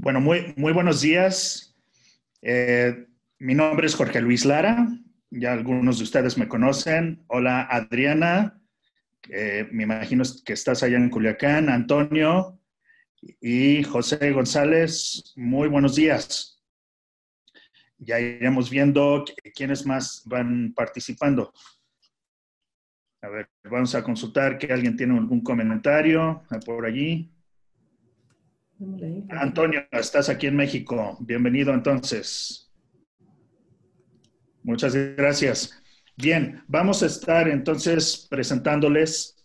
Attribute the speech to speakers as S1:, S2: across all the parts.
S1: Bueno, muy buenos días. Mi nombre es Jorge Luis Lara. Ya algunos de ustedes me conocen. Hola, Adriana. Me imagino que estás allá en Culiacán. Antonio y José González. Muy buenos días. Ya iremos viendo quiénes más van participando. A ver, vamos a consultar que alguien tiene algún comentario por allí. Antonio, estás aquí en México. Bienvenido entonces. Muchas gracias. Bien, vamos a estar entonces presentándoles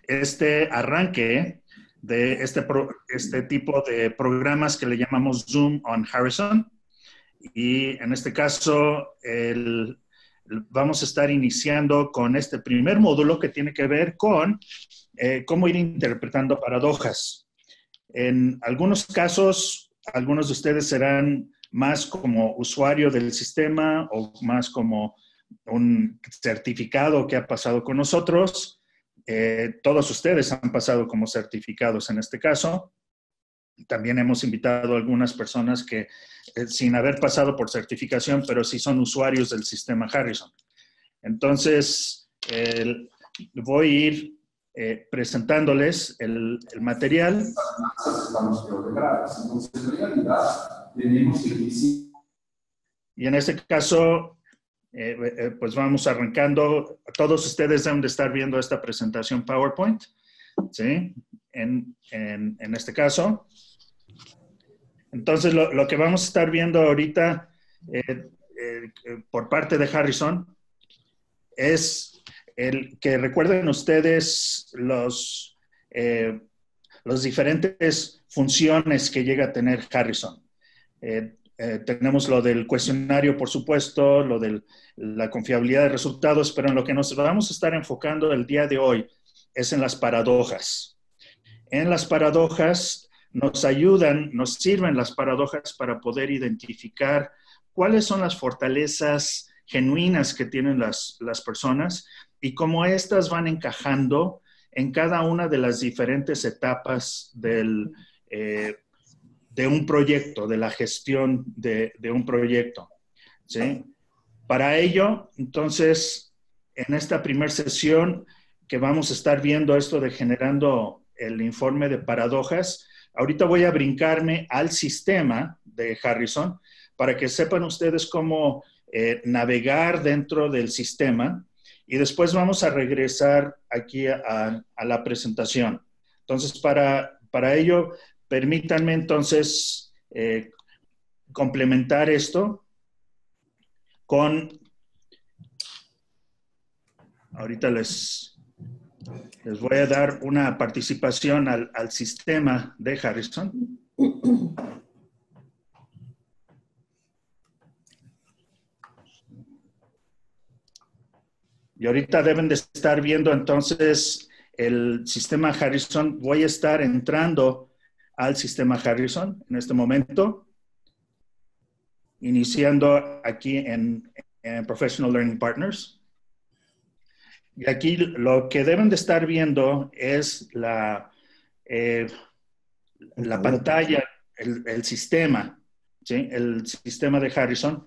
S1: este arranque de este tipo de programas que le llamamos Zoom on Harrison. Y en este caso, vamos a estar iniciando con este primer módulo que tiene que ver con cómo ir interpretando paradojas. En algunos casos, algunos de ustedes serán más como usuario del sistema o más como un certificado que ha pasado con nosotros. Todos ustedes han pasado como certificados en este caso. También hemos invitado a algunas personas que, sin haber pasado por certificación, pero sí son usuarios del sistema Harrison. Entonces, voy a ir presentándoles el material. Y en este caso, pues vamos arrancando. Todos ustedes deben de estar viendo esta presentación PowerPoint, ¿sí? En este caso. Entonces, lo que vamos a estar viendo ahorita por parte de Harrison es el que recuerden ustedes los diferentes funciones que llega a tener Harrison. Tenemos lo del cuestionario, por supuesto, lo de la confiabilidad de resultados, pero en lo que nos vamos a estar enfocando el día de hoy es en las paradojas. En las paradojas nos sirven las paradojas para poder identificar cuáles son las fortalezas genuinas que tienen las personas y cómo éstas van encajando en cada una de las diferentes etapas de un proyecto, de la gestión de un proyecto, ¿sí? Para ello, entonces, en esta primera sesión que vamos a estar viendo esto de generando el informe de paradojas, ahorita voy a brincarme al sistema de Harrison para que sepan ustedes cómo navegar dentro del sistema y después vamos a regresar aquí a la presentación. Entonces, para ello, permítanme entonces complementar esto con... Ahorita les voy a dar una participación al sistema de Harrison. Y ahorita deben de estar viendo entonces el sistema Harrison. Voy a estar entrando al sistema Harrison en este momento, iniciando aquí en Professional Learning Partners. Y aquí lo que deben de estar viendo es la pantalla, el sistema, ¿sí? El sistema de Harrison.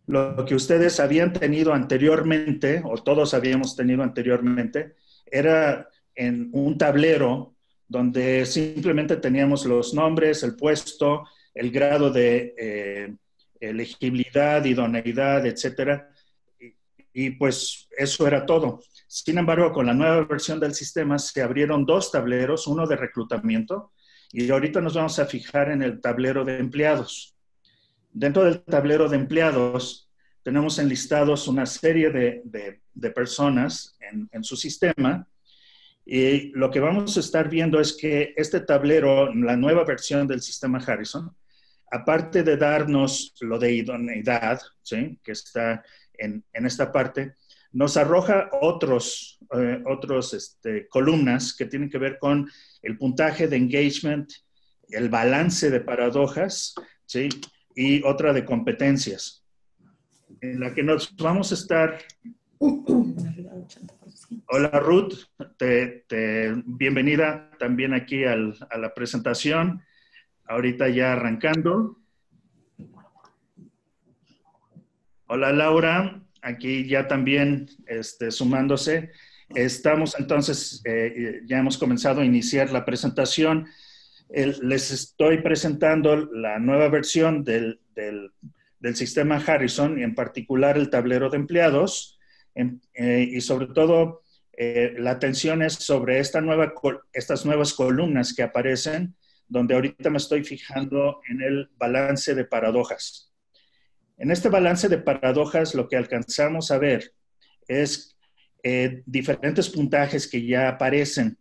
S1: Lo que ustedes habían tenido anteriormente, o todos habíamos tenido anteriormente, era en un tablero donde simplemente teníamos los nombres, el puesto, el grado de elegibilidad, idoneidad, etcétera. Y pues eso era todo. Sin embargo, con la nueva versión del sistema se abrieron dos tableros, uno de reclutamiento y ahorita nos vamos a fijar en el tablero de empleados. Dentro del tablero de empleados tenemos enlistados una serie de personas en su sistema y lo que vamos a estar viendo es que este tablero, la nueva versión del sistema Harrison, aparte de darnos lo de idoneidad, ¿sí? Que está en esta parte, nos arroja otros columnas que tienen que ver con el puntaje de engagement, el balance de paradojas, ¿sí? Y otra de competencias, en la que nos vamos a estar... Hola Ruth, bienvenida también aquí a la presentación. ahorita ya arrancando. Hola Laura, aquí ya también sumándose. Estamos entonces, ya hemos comenzado a iniciar la presentación. Les estoy presentando la nueva versión del sistema Harrison, y en particular el tablero de empleados, y sobre todo la atención es sobre estas nuevas columnas que aparecen, donde ahorita me estoy fijando en el balance de paradojas. En este balance de paradojas lo que alcanzamos a ver es diferentes puntajes que ya aparecen.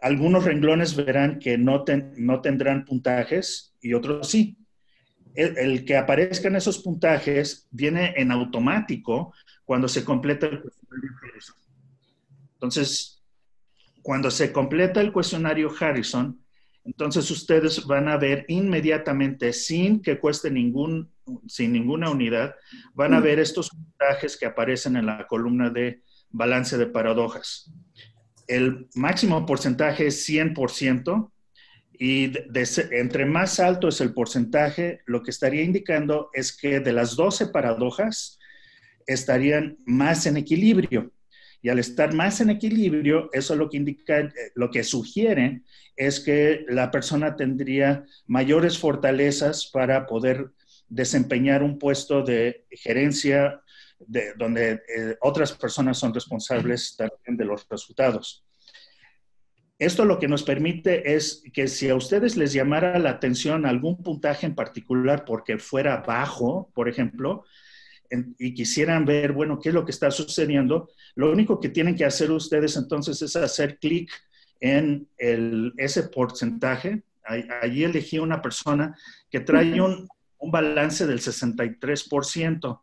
S1: Algunos renglones verán que no tendrán puntajes y otros sí. El que aparezcan esos puntajes viene en automático cuando se completa el cuestionario Harrison. Entonces, cuando se completa el cuestionario Harrison, entonces ustedes van a ver inmediatamente, sin que cueste sin ninguna unidad, van a ver estos puntajes que aparecen en la columna de balance de paradojas. El máximo porcentaje es 100%, y entre más alto es el porcentaje, lo que estaría indicando es que de las 12 paradojas estarían más en equilibrio. Y al estar más en equilibrio, eso lo que indica, lo que sugiere es que la persona tendría mayores fortalezas para poder desempeñar un puesto de gerencia donde otras personas son responsables también de los resultados. Esto lo que nos permite es que si a ustedes les llamara la atención algún puntaje en particular porque fuera bajo, por ejemplo, y quisieran ver, bueno, qué es lo que está sucediendo, lo único que tienen que hacer ustedes entonces es hacer clic en ese porcentaje. Allí elegí una persona que trae un balance del 63%.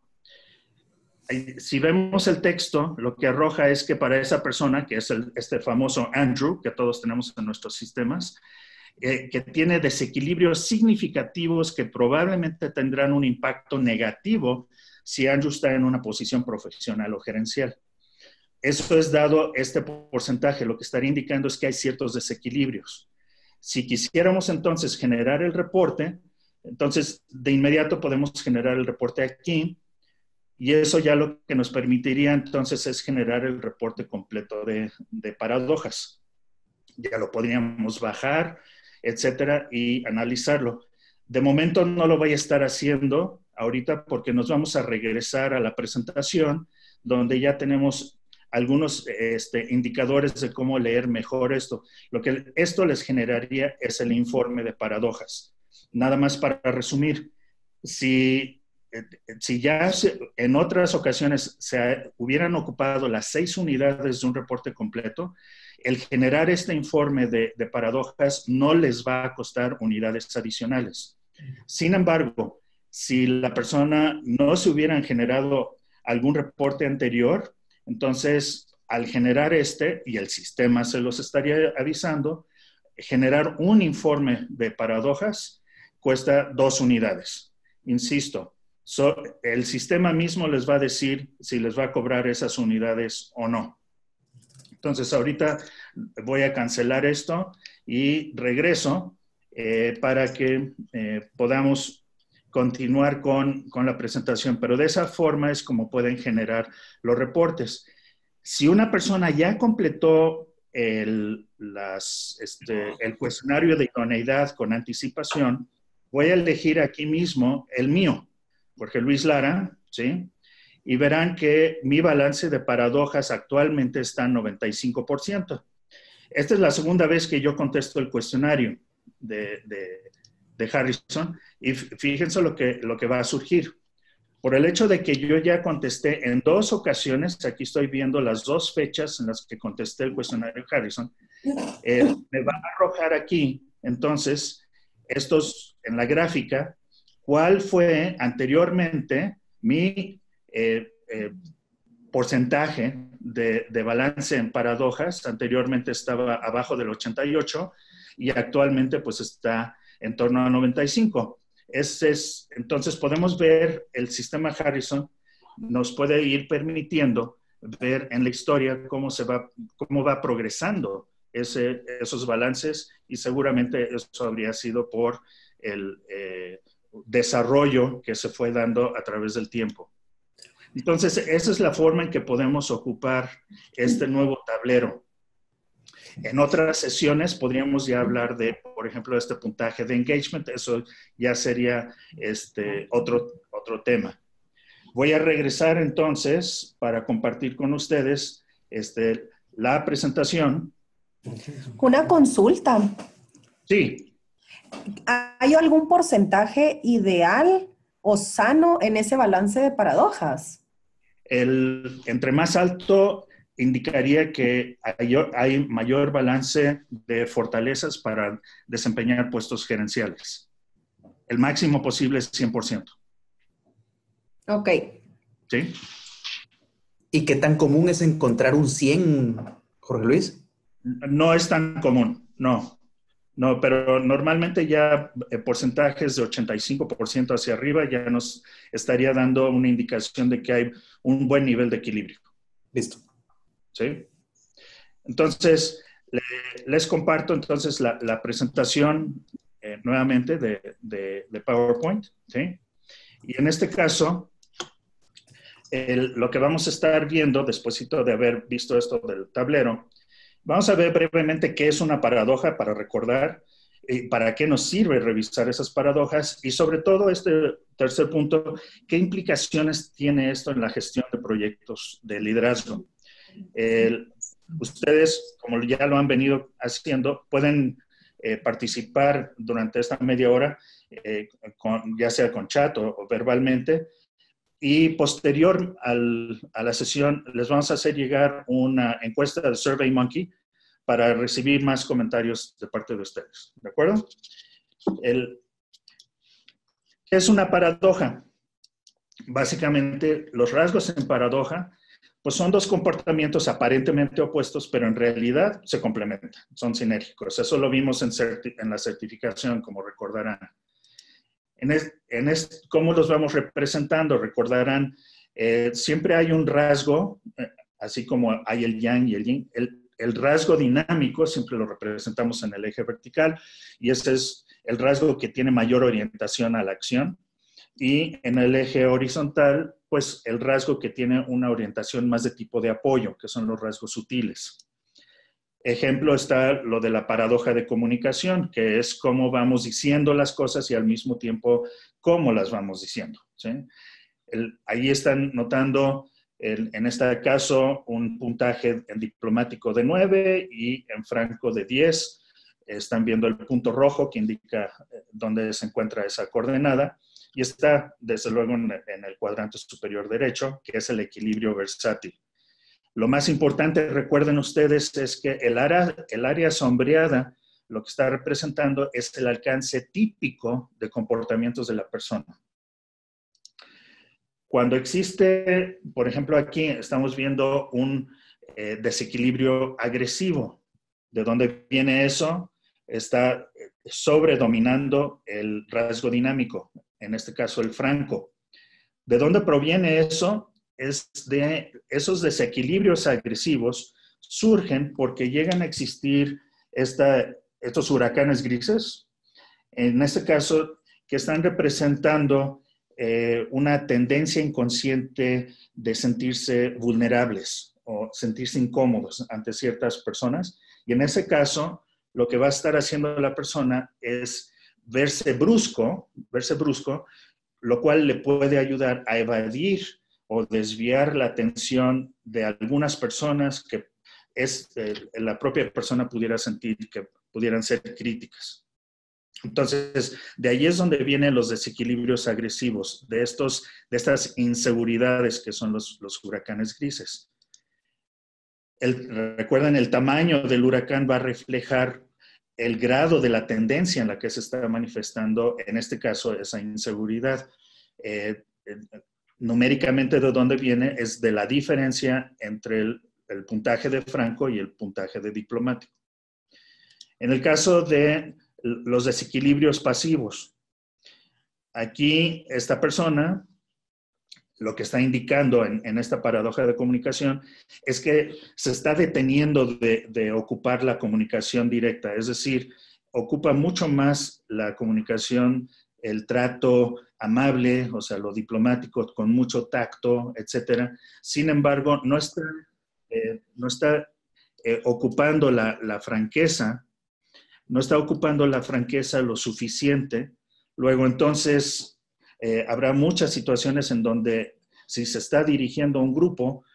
S1: Si vemos el texto, lo que arroja es que para esa persona, que es este famoso Andrew, que todos tenemos en nuestros sistemas, que tiene desequilibrios significativos que probablemente tendrán un impacto negativo si Andrew está en una posición profesional o gerencial. Eso es dado este porcentaje, lo que estaría indicando es que hay ciertos desequilibrios. Si quisiéramos entonces generar el reporte, entonces de inmediato podemos generar el reporte aquí, y eso ya lo que nos permitiría entonces es generar el reporte completo de paradojas. Ya lo podríamos bajar, etcétera, y analizarlo. De momento no lo voy a estar haciendo ahorita porque nos vamos a regresar a la presentación donde ya tenemos algunos indicadores de cómo leer mejor esto. Lo que esto les generaría es el informe de paradojas. Nada más para resumir, si ya en otras ocasiones se hubieran ocupado las 6 unidades de un reporte completo, el generar este informe de paradojas no les va a costar unidades adicionales. Sin embargo, si la persona no se hubieran generado algún reporte anterior, entonces al generar y el sistema se los estaría avisando, generar un informe de paradojas cuesta 2 unidades. Insisto, el sistema mismo les va a decir si les va a cobrar esas unidades o no. Entonces, ahorita voy a cancelar esto y regreso para que podamos continuar con la presentación. Pero de esa forma es como pueden generar los reportes. Si una persona ya completó el cuestionario de idoneidad con anticipación, voy a elegir aquí mismo el mío, Jorge Luis Lara, ¿sí? Y verán que mi balance de paradojas actualmente está en 95%. Esta es la segunda vez que yo contesto el cuestionario de Harrison, y fíjense lo que va a surgir. Por el hecho de que yo ya contesté en 2 ocasiones, aquí estoy viendo las 2 fechas en las que contesté el cuestionario Harrison, me va a arrojar aquí, entonces, en la gráfica, cuál fue anteriormente mi porcentaje de balance en paradojas. Anteriormente estaba abajo del 88 y actualmente pues está en torno a 95. Entonces podemos ver el sistema Harrison nos puede ir permitiendo ver en la historia cómo va progresando esos balances y seguramente eso habría sido por el desarrollo que se fue dando a través del tiempo. Entonces, esa es la forma en que podemos ocupar este nuevo tablero. En otras sesiones podríamos ya hablar de, por ejemplo, este puntaje de engagement. Eso ya sería otro tema. Voy a regresar entonces para compartir con ustedes la presentación.
S2: Una consulta.
S1: Sí.
S2: ¿Hay algún porcentaje ideal o sano en ese balance de paradojas?
S1: Entre más alto indicaría que hay mayor balance de fortalezas para desempeñar puestos gerenciales. El máximo posible es 100%.
S2: Ok.
S1: ¿Sí?
S3: ¿Y qué tan común es encontrar un 100, Jorge Luis?
S1: No es tan común, no. No, pero normalmente ya porcentajes de 85% hacia arriba ya nos estaría dando una indicación de que hay un buen nivel de equilibrio.
S3: Listo.
S1: ¿Sí? Entonces, les comparto entonces la presentación nuevamente de PowerPoint. ¿Sí? Y en este caso, lo que vamos a estar viendo, despuesito de haber visto esto del tablero, vamos a ver brevemente qué es una paradoja para recordar para qué nos sirve revisar esas paradojas y sobre todo este tercer punto, qué implicaciones tiene esto en la gestión de proyectos de liderazgo. Ustedes, como ya lo han venido haciendo, pueden participar durante esta media hora, ya sea con chat o verbalmente, y posterior a la sesión les vamos a hacer llegar una encuesta de SurveyMonkey para recibir más comentarios de parte de ustedes. ¿De acuerdo? ¿Qué es una paradoja? Básicamente, los rasgos en paradoja pues son dos comportamientos aparentemente opuestos, pero en realidad se complementan, son sinérgicos. Eso lo vimos en la certificación, como recordarán. ¿Cómo los vamos representando? Recordarán, siempre hay un rasgo, así como hay el yang y el yin. El rasgo dinámico siempre lo representamos en el eje vertical y ese es el rasgo que tiene mayor orientación a la acción. Y en el eje horizontal, pues el rasgo que tiene una orientación más de tipo de apoyo, que son los rasgos sutiles. Ejemplo está lo de la paradoja de comunicación, que es cómo vamos diciendo las cosas y al mismo tiempo cómo las vamos diciendo. ¿Sí? Ahí están notando, en este caso, un puntaje en diplomático de 9 y en franco de 10. Están viendo el punto rojo que indica dónde se encuentra esa coordenada. Y está, desde luego, en el cuadrante superior derecho, que es el equilibrio versátil. Lo más importante, recuerden ustedes, es que el área sombreada lo que está representando es el alcance típico de comportamientos de la persona. Cuando existe, por ejemplo, aquí estamos viendo un desequilibrio agresivo. ¿De dónde viene eso? Está sobredominando el rasgo dinámico, en este caso el franco. ¿De dónde proviene eso? Es de esos desequilibrios agresivos surgen porque llegan a existir estos huracanes grises, en este caso, que están representando una tendencia inconsciente de sentirse vulnerables o sentirse incómodos ante ciertas personas. Y en ese caso, lo que va a estar haciendo la persona es verse brusco, lo cual le puede ayudar a evadir o desviar la atención de algunas personas que la propia persona pudiera sentir que pudieran ser críticas. Entonces, de ahí es donde vienen los desequilibrios agresivos, de estas inseguridades que son los huracanes grises. Recuerden, el tamaño del huracán va a reflejar el grado de la tendencia en la que se está manifestando, en este caso, esa inseguridad. Numéricamente, ¿de dónde viene? Es de la diferencia entre el puntaje de franco y el puntaje de diplomático. En el caso de los desequilibrios pasivos, aquí esta persona lo que está indicando en esta paradoja de comunicación es que se está deteniendo de ocupar la comunicación directa, es decir, ocupa mucho más la comunicación, el trato amable, o sea, lo diplomático, con mucho tacto, etcétera. Sin embargo, no está ocupando la franqueza, no está ocupando la franqueza lo suficiente. Luego, entonces, habrá muchas situaciones en donde si se está dirigiendo a un grupo,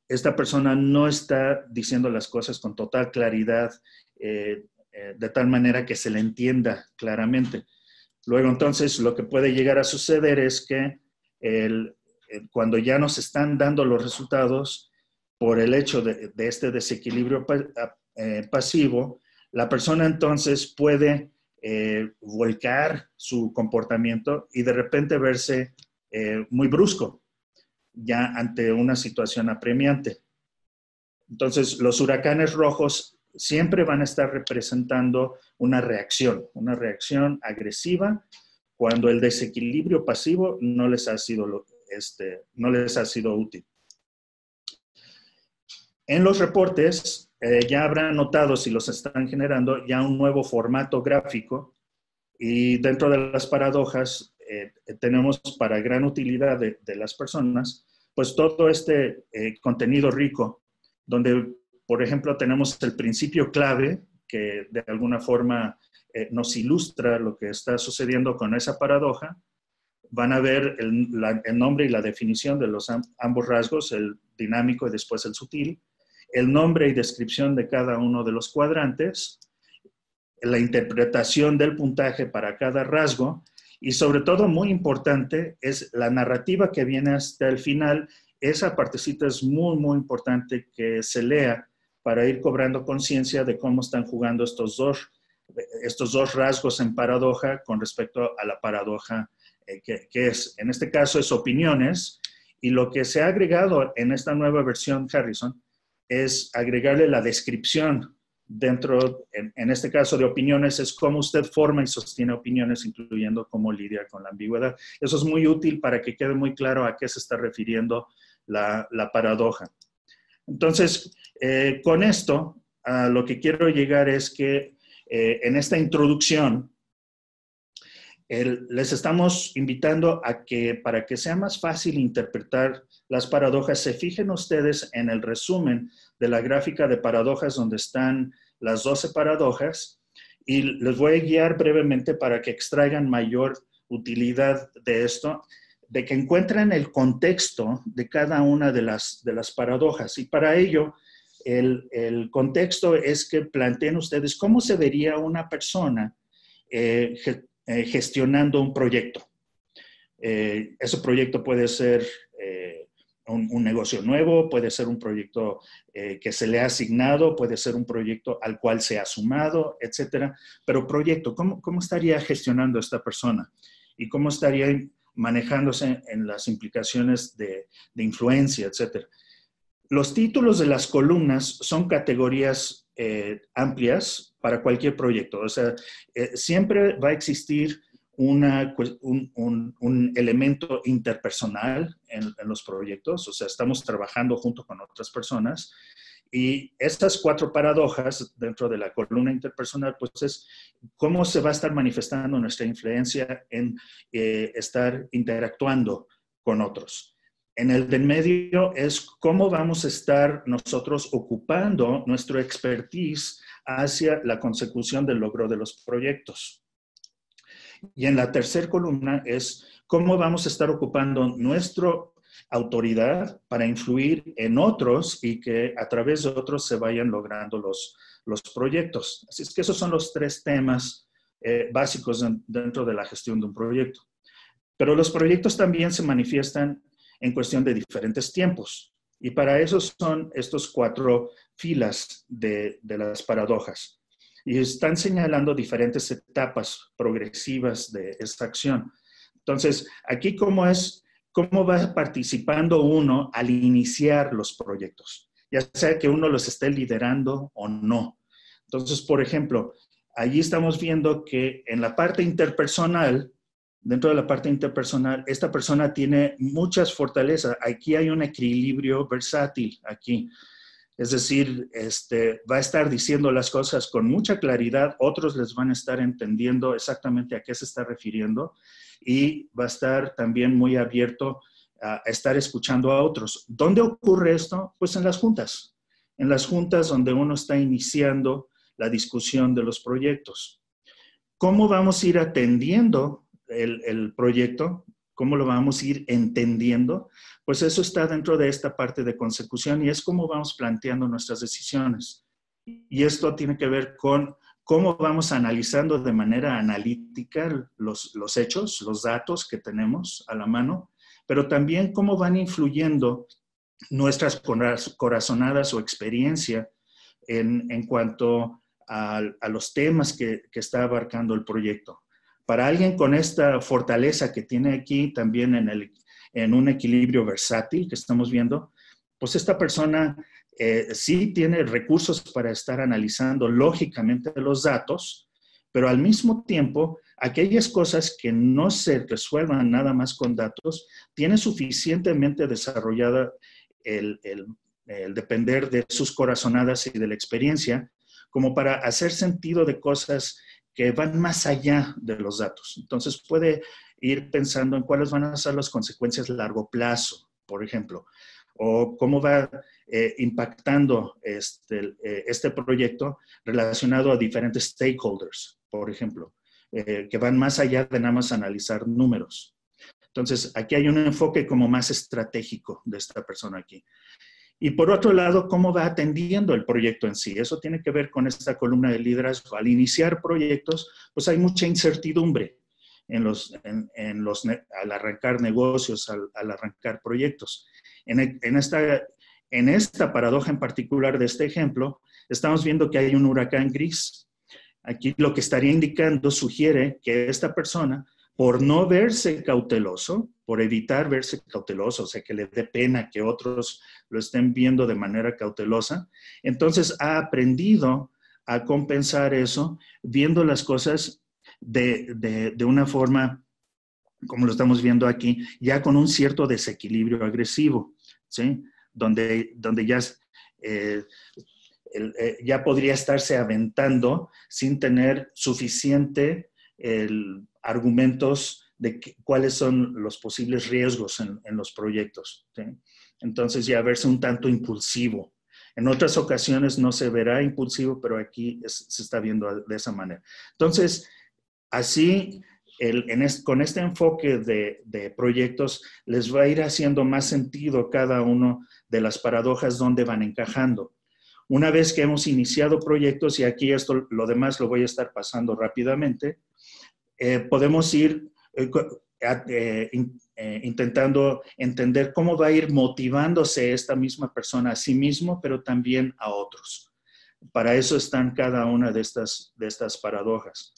S1: esta persona no está diciendo las cosas con total claridad, de tal manera que se le entienda claramente. Luego, entonces, lo que puede llegar a suceder es que cuando ya nos están dando los resultados, por el hecho de este desequilibrio pasivo, la persona entonces puede volcar su comportamiento y de repente verse muy brusco, ya ante una situación apremiante. Entonces, los huracanes rojos siempre van a estar representando una reacción agresiva cuando el desequilibrio pasivo no les ha sido útil. En los reportes ya habrán notado, si los están generando, ya un nuevo formato gráfico, y dentro de las paradojas tenemos para gran utilidad de las personas, pues todo este contenido rico, donde, por ejemplo, tenemos el principio clave que de alguna forma nos ilustra lo que está sucediendo con esa paradoja. Van a ver el nombre y la definición de ambos rasgos, el dinámico y después el sutil, el nombre y descripción de cada uno de los cuadrantes, la interpretación del puntaje para cada rasgo y, sobre todo, muy importante, es la narrativa que viene hasta el final. Esa partecita es muy, muy importante que se lea para ir cobrando conciencia de cómo están jugando estos dos rasgos en paradoja con respecto a la paradoja que es. En este caso es opiniones, y lo que se ha agregado en esta nueva versión Harrison es agregarle la descripción dentro, en este caso de opiniones, es cómo usted forma y sostiene opiniones, incluyendo cómo lidia con la ambigüedad. Eso es muy útil para que quede muy claro a qué se está refiriendo la paradoja. Entonces, con esto, a lo que quiero llegar es que en esta introducción, les estamos invitando a que, para que sea más fácil interpretar las paradojas, se fijen ustedes en el resumen de la gráfica de paradojas donde están las 12 paradojas, y les voy a guiar brevemente para que extraigan mayor utilidad de esto, de que encuentren el contexto de cada una de las paradojas. Y para ello, el contexto es que planteen ustedes cómo se vería una persona gestionando un proyecto. Ese proyecto puede ser un negocio nuevo, puede ser un proyecto que se le ha asignado, puede ser un proyecto al cual se ha sumado, etcétera. Pero proyecto, ¿cómo estaría gestionando esta persona? ¿Y cómo estaría manejándose en las implicaciones de influencia, etcétera? Los títulos de las columnas son categorías amplias para cualquier proyecto. O sea, siempre va a existir un elemento interpersonal en los proyectos. O sea, estamos trabajando junto con otras personas. Y estas 4 paradojas dentro de la columna interpersonal, pues es cómo se va a estar manifestando nuestra influencia en estar interactuando con otros. En el del medio es cómo vamos a estar nosotros ocupando nuestro expertise hacia la consecución del logro de los proyectos. Y en la tercera columna es cómo vamos a estar ocupando nuestra autoridad para influir en otros y que a través de otros se vayan logrando los proyectos. Así es que esos son los 3 temas básicos dentro de la gestión de un proyecto. Pero los proyectos también se manifiestan en cuestión de diferentes tiempos. Y para eso son estos 4 filas de las paradojas. Y están señalando diferentes etapas progresivas de esta acción. Entonces, aquí cómo va participando uno al iniciar los proyectos, ya sea que uno los esté liderando o no. Entonces, por ejemplo, allí estamos viendo que en la parte interpersonal, dentro de la parte interpersonal, esta persona tiene muchas fortalezas. Aquí hay un equilibrio versátil, aquí. Es decir, va a estar diciendo las cosas con mucha claridad, otros les van a estar entendiendo exactamente a qué se está refiriendo y va a estar también muy abierto a estar escuchando a otros. ¿Dónde ocurre esto? Pues en las juntas donde uno está iniciando la discusión de los proyectos. ¿Cómo vamos a ir atendiendo el proyecto? ¿Cómo lo vamos a ir entendiendo? Pues eso está dentro de esta parte de consecución y es cómo vamos planteando nuestras decisiones. Y esto tiene que ver con cómo vamos analizando de manera analítica los hechos, los datos que tenemos a la mano, pero también cómo van influyendo nuestras corazonadas o experiencia en cuanto a los temas que está abarcando el proyecto. Para alguien con esta fortaleza que tiene aquí también en un equilibrio versátil que estamos viendo, pues esta persona sí tiene recursos para estar analizando lógicamente los datos, pero al mismo tiempo, aquellas cosas que no se resuelvan nada más con datos, tiene suficientemente desarrollada el depender de sus corazonadas y de la experiencia como para hacer sentido de cosas que van más allá de los datos. Entonces puede ir pensando en cuáles van a ser las consecuencias a largo plazo, por ejemplo, o cómo va impactando este proyecto relacionado a diferentes stakeholders, por ejemplo, que van más allá de nada más analizar números. Entonces, aquí hay un enfoque como más estratégico de esta persona aquí. Y por otro lado, cómo va atendiendo el proyecto en sí. Eso tiene que ver con esta columna de liderazgo. Al iniciar proyectos, pues hay mucha incertidumbre al arrancar negocios, al arrancar proyectos. En esta paradoja en particular de este ejemplo, estamos viendo que hay un huracán gris. Aquí lo que estaría indicando sugiere que esta persona, por no verse cauteloso, por evitar verse cauteloso, o sea, que le dé pena que otros lo estén viendo de manera cautelosa, entonces ha aprendido a compensar eso viendo las cosas de una forma, como lo estamos viendo aquí, ya con un cierto desequilibrio agresivo, ¿sí? Donde ya ya podría estarse aventando sin tener suficiente argumentos de cuáles son los posibles riesgos en los proyectos, ¿sí? Entonces ya verse un tanto impulsivo. En otras ocasiones no se verá impulsivo, pero aquí se está viendo de esa manera. Entonces, así, con este enfoque de proyectos, les va a ir haciendo más sentido cada uno de las paradojas donde van encajando. Una vez que hemos iniciado proyectos, y aquí lo demás lo voy a estar pasando rápidamente, podemos ir intentando entender cómo va a ir motivándose esta misma persona a sí mismo, pero también a otros. Para eso están cada una de estas paradojas.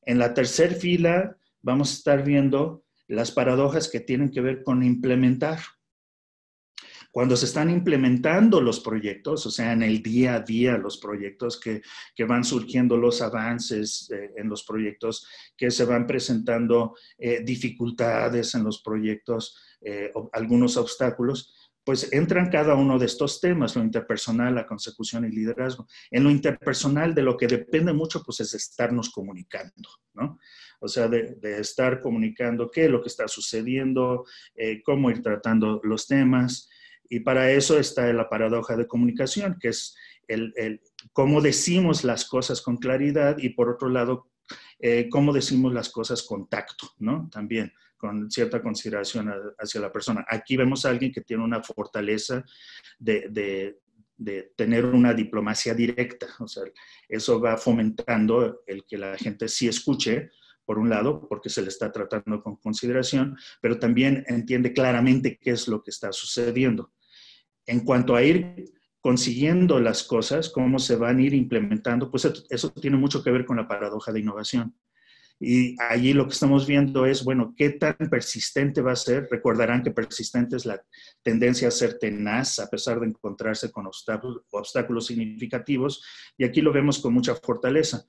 S1: En la tercera fila vamos a estar viendo las paradojas que tienen que ver con implementar. Cuando se están implementando los proyectos, o sea, en el día a día, los proyectos que van surgiendo, los avances en los proyectos, que se van presentando dificultades en los proyectos, algunos obstáculos, pues entran cada uno de estos temas, lo interpersonal, la consecución y liderazgo. En lo interpersonal, de lo que depende mucho, pues es estarnos comunicando, ¿no? O sea, de estar comunicando qué es lo que está sucediendo, cómo ir tratando los temas. Y para eso está la paradoja de comunicación, que es cómo decimos las cosas con claridad y por otro lado, cómo decimos las cosas con tacto, ¿no? También con cierta consideración hacia la persona. Aquí vemos a alguien que tiene una fortaleza de tener una diplomacia directa. O sea, eso va fomentando el que la gente sí escuche, por un lado, porque se le está tratando con consideración, pero también entiende claramente qué es lo que está sucediendo. En cuanto a ir consiguiendo las cosas, cómo se van a ir implementando, pues eso tiene mucho que ver con la paradoja de innovación. Y allí lo que estamos viendo es, bueno, ¿qué tan persistente va a ser? Recordarán que persistente es la tendencia a ser tenaz a pesar de encontrarse con obstáculos significativos. Y aquí lo vemos con mucha fortaleza.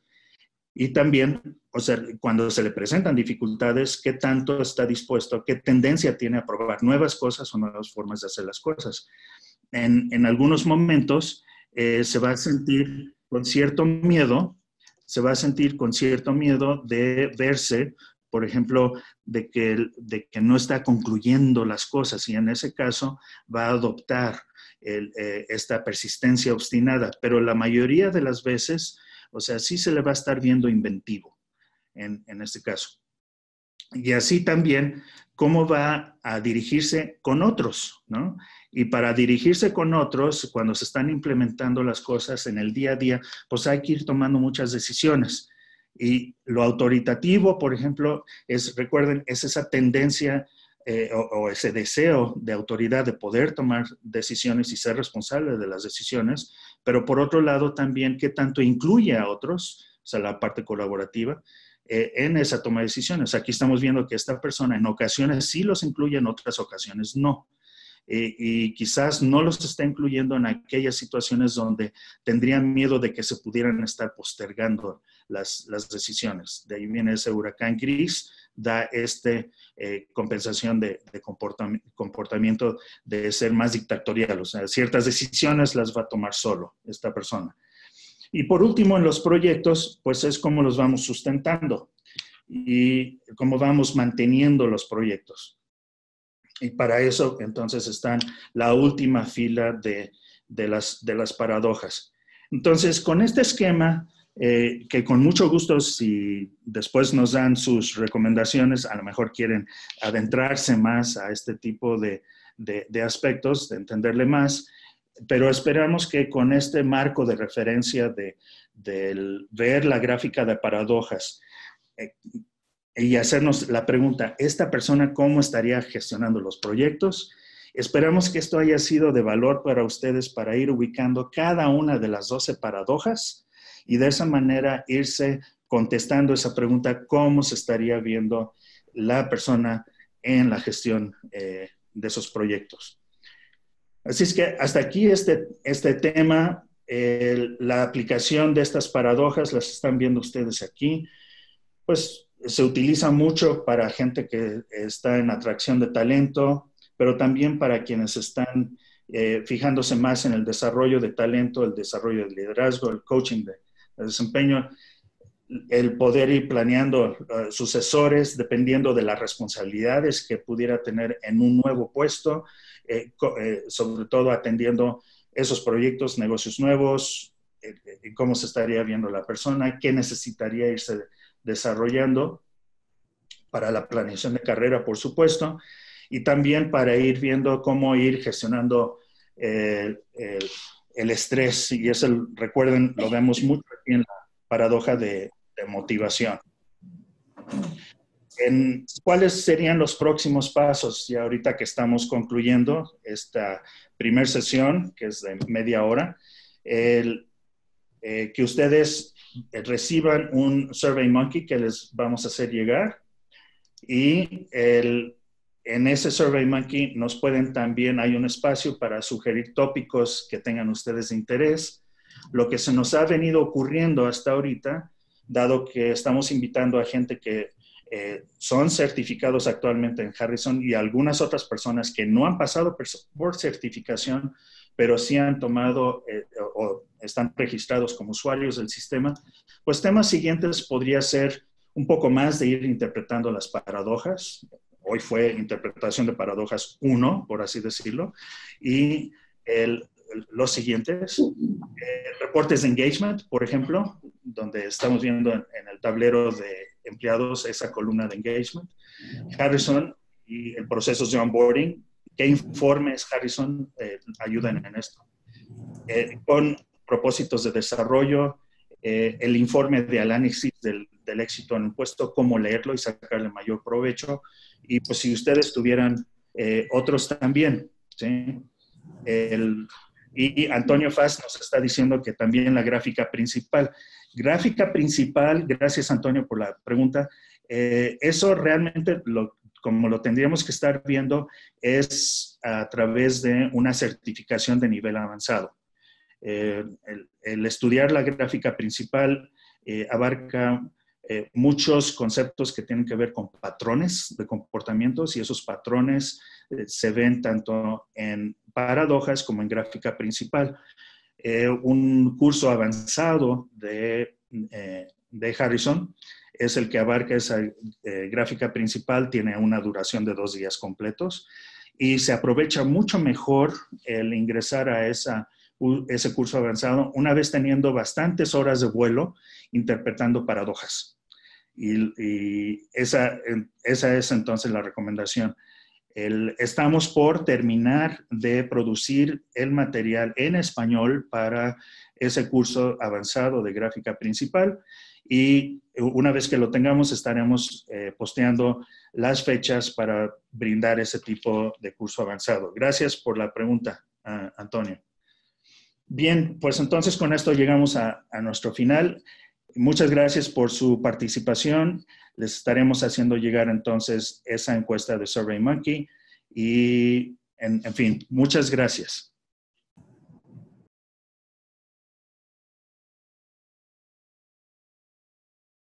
S1: Y también, o sea, cuando se le presentan dificultades, qué tanto está dispuesto, qué tendencia tiene a probar nuevas cosas o nuevas formas de hacer las cosas. En algunos momentos se va a sentir con cierto miedo, de verse, por ejemplo, de que no está concluyendo las cosas, y en ese caso va a adoptar esta persistencia obstinada, pero la mayoría de las veces, o sea, sí se le va a estar viendo inventivo en este caso. Y así también cómo va a dirigirse con otros, ¿no? Y para dirigirse con otros, cuando se están implementando las cosas en el día a día, pues hay que ir tomando muchas decisiones. Y lo autoritativo, por ejemplo, recuerden, es esa tendencia o ese deseo de autoridad de poder tomar decisiones y ser responsable de las decisiones, pero por otro lado también qué tanto incluye a otros, o sea, la parte colaborativa, en esa toma de decisiones. Aquí estamos viendo que esta persona en ocasiones sí los incluye, en otras ocasiones no. Y quizás no los está incluyendo en aquellas situaciones donde tendrían miedo de que se pudieran estar postergando las decisiones. De ahí viene ese huracán gris, da compensación de comportamiento de ser más dictatorial. O sea, ciertas decisiones las va a tomar solo esta persona. Y por último, en los proyectos, pues es cómo los vamos sustentando y cómo vamos manteniendo los proyectos. Y para eso, entonces, están la última fila de las paradojas. Entonces, con este esquema, que con mucho gusto, si después nos dan sus recomendaciones, a lo mejor quieren adentrarse más a este tipo de aspectos, de entenderle más, pero esperamos que con este marco de referencia de ver la gráfica de paradojas y hacernos la pregunta, ¿esta persona cómo estaría gestionando los proyectos? Esperamos que esto haya sido de valor para ustedes para ir ubicando cada una de las 12 paradojas y de esa manera irse contestando esa pregunta, ¿cómo se estaría viendo la persona en la gestión de esos proyectos? Así es que hasta aquí este tema, la aplicación de estas paradojas, las están viendo ustedes aquí, pues se utiliza mucho para gente que está en atracción de talento, pero también para quienes están fijándose más en el desarrollo de talento, el desarrollo de liderazgo, el coaching de desempeño, el poder ir planeando sucesores dependiendo de las responsabilidades que pudiera tener en un nuevo puesto, sobre todo atendiendo esos proyectos, negocios nuevos, cómo se estaría viendo la persona, qué necesitaría irse desarrollando para la planeación de carrera, por supuesto, y también para ir viendo cómo ir gestionando el estrés. Y eso, recuerden, lo vemos mucho aquí en la paradoja de motivación. ¿Cuáles serían los próximos pasos? Ya ahorita que estamos concluyendo esta primera sesión, que es de media hora, que ustedes reciban un SurveyMonkey que les vamos a hacer llegar, y en ese SurveyMonkey nos pueden también, hay un espacio para sugerir tópicos que tengan ustedes de interés. Lo que se nos ha venido ocurriendo hasta ahorita, dado que estamos invitando a gente que son certificados actualmente en Harrison y algunas otras personas que no han pasado por certificación, pero sí han tomado o están registrados como usuarios del sistema, pues temas siguientes podría ser un poco más de ir interpretando las paradojas. Hoy fue interpretación de paradojas 1, por así decirlo, y los siguientes, reportes de engagement, por ejemplo, donde estamos viendo en el tablero de empleados esa columna de engagement. Harrison y el proceso de onboarding, qué informes Harrison ayudan en esto. Con propósitos de desarrollo, el informe de análisis del éxito en un puesto, cómo leerlo y sacarle mayor provecho. Y pues si ustedes tuvieran otros también, ¿sí? Y Antonio Faz nos está diciendo que también la gráfica principal. Gráfica principal, gracias Antonio por la pregunta, eso realmente como lo tendríamos que estar viendo es a través de una certificación de nivel avanzado. El estudiar la gráfica principal abarca muchos conceptos que tienen que ver con patrones de comportamientos, y esos patrones se ven tanto en paradojas como en gráfica principal. Un curso avanzado de Harrison es el que abarca esa gráfica principal, tiene una duración de 2 días completos, y se aprovecha mucho mejor el ingresar a ese curso avanzado una vez teniendo bastantes horas de vuelo interpretando paradojas. Y esa es entonces la recomendación. Estamos por terminar de producir el material en español para ese curso avanzado de gráfica principal, y una vez que lo tengamos estaremos posteando las fechas para brindar ese tipo de curso avanzado. Gracias por la pregunta, Antonio. Bien, pues entonces con esto llegamos a nuestro final. Muchas gracias por su participación. Les estaremos haciendo llegar entonces esa encuesta de SurveyMonkey y, en fin, muchas gracias.